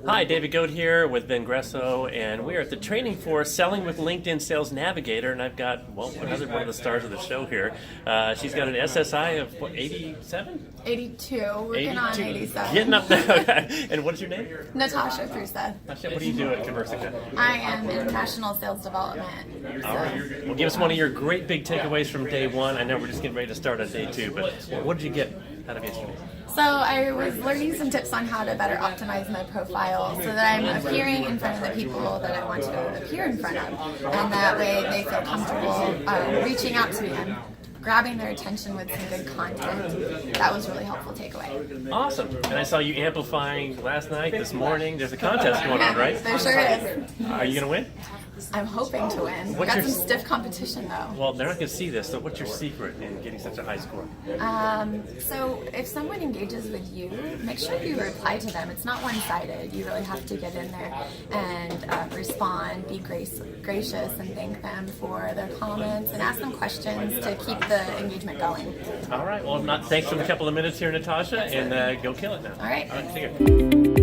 Hi, David Goat here with Vengreso, and we are at the training for Selling with LinkedIn Sales Navigator, and I've got, well, another one of the stars of the show here. She's got an SSI of, what, 87? 82. Working on 87. Getting up there. Okay. And what's your name? Natasha Prusa. Natasha, what do you do at Conversica? I am international sales development. All right. Well, give us one of your great big takeaways from day one. I know we're just getting ready to start on day two, but what did you get out of yesterday? So I was learning some tips on how to better optimize my profile so that I'm appearing in front of the people that I want to appear in front of. And that way they feel comfortable reaching out to me and grabbing their attention with some good content. That was a really helpful takeaway. Awesome. And I saw you amplifying last night, this morning. There's a contest going on, right? There sure is. Are you going to win? I'm hoping to win. What's Got your- some stiff competition though. Well, they're not going to see this, so what's your secret in getting such a high score? So if someone engages with you, make sure you reply to them. It's not one-sided. You really have to get in there and respond, be gracious, and thank them for their comments and ask them questions to keep the engagement going. All right. Well, thanks for a couple of minutes here, Natasha, and go kill it now. All right. See you.